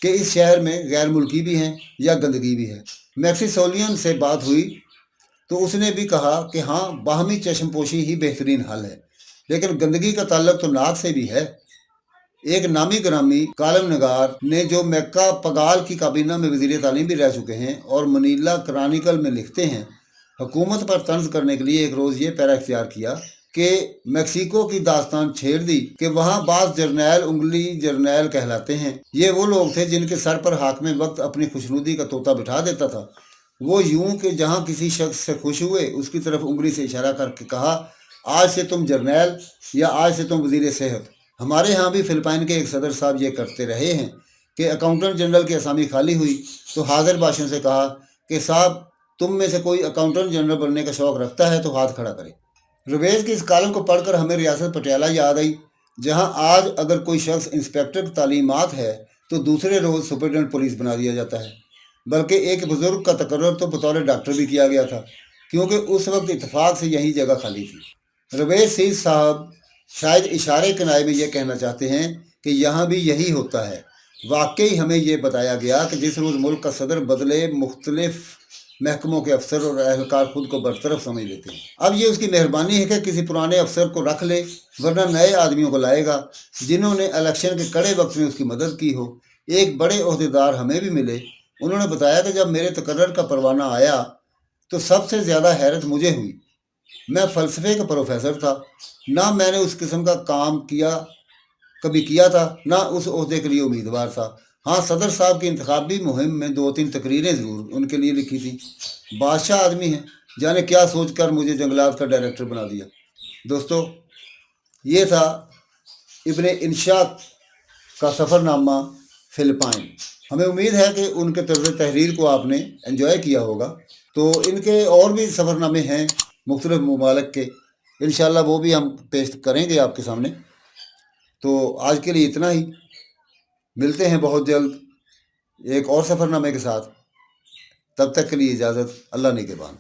कि इस शहर में गैर मुल्की भी हैं या गंदगी भी है। मैक्सिसोलियन से बात हुई तो उसने भी कहा कि हाँ, बाहमी चश्मपोशी ही बेहतरीन हल है, लेकिन गंदगी का ताल्लुक तो नाक से भी है। एक नामी ग्रामी कालम नगार ने, जो मक्का पगाल की काबीना में वज़ीर तालीम भी रह चुके हैं और मनीला क्रॉनिकल में लिखते हैं, हुकूमत पर तंज करने के लिए एक रोज़ ये पैरा इख्तियार किया कि मैक्सिको की दास्तान छेड़ दी कि वहाँ बाज़ जर्नैल उंगली जर्नैल कहलाते हैं। ये वो लोग थे जिनके सर पर हाकिम वक्त अपनी खुशनुदी का तोता बिठा देता था। वो यूं कि जहाँ किसी शख्स से खुश हुए उसकी तरफ उंगली से इशारा करके कहा, आज से तुम जर्नैल या आज से तुम वज़ीर सेहत। हमारे यहाँ भी फिलिपाइन के एक सदर साहब ये करते रहे हैं कि अकाउंटेंट जनरल की असामी खाली हुई तो हाजिर बाशियों से कहा कि साहब, तुम में से कोई अकाउंटेंट जनरल बनने का शौक़ रखता है तो हाथ खड़ा करे। रवेज की इस कालम को पढ़कर हमें रियासत पटियाला याद आई, जहाँ आज अगर कोई शख्स इंस्पेक्टर की तालीमात है तो दूसरे रोज़ सुपरिटेंडेंट पुलिस बना दिया जाता है। बल्कि एक बुजुर्ग का तकर्रर तो बतौर डॉक्टर भी किया गया था, क्योंकि उस वक्त इत्तेफाक से यही जगह खाली थी। रवेज सीद साहब शायद इशारे किनारे में ये कहना चाहते हैं कि यहाँ भी यही होता है। वाकई हमें ये बताया गया कि जिस रोज़ मुल्क का सदर बदले, मुख्तलिफ महकमों के अफसर और अहलकार खुद को बरतरफ समझ लेते हैं। अब ये उसकी मेहरबानी है कि किसी पुराने अफसर को रख ले, वरना नए आदमियों को लाएगा जिन्होंने इलेक्शन के कड़े वक्त में उसकी मदद की हो। एक बड़े ओहदेदार हमें भी मिले। उन्होंने बताया कि जब मेरे तकर्रर का परवाना आया तो सबसे ज़्यादा हैरत मुझे हुई। मैं फ़लसफ़े का प्रोफेसर था, ना मैंने उस किस्म का काम कभी किया था, ना उस ओहदे के लिए उम्मीदवार था। हाँ, सदर साहब की इंतखाबी मुहिम में 2-3 तकरीरें ज़रूर उनके लिए लिखी थी। बादशाह आदमी है, जाने क्या सोचकर मुझे जंगलात का डायरेक्टर बना दिया। दोस्तों, ये था इब्ने इंशा का सफ़रनामा फिलिपाइन। हमें उम्मीद है कि उनके तर्ज़ तहरीर को आपने एंजॉय किया होगा। तो इनके और भी सफ़रनामे हैं मुख्तलिफ़ ममालिक के, انشاءاللہ وہ بھی ہم پیش کریں گے آپ کے سامنے۔ تو آج کے لیے اتنا ہی، ملتے ہیں بہت جلد ایک اور سفر نامے کے ساتھ۔ تب تک کے لیے اجازت، اللہ نگہبان۔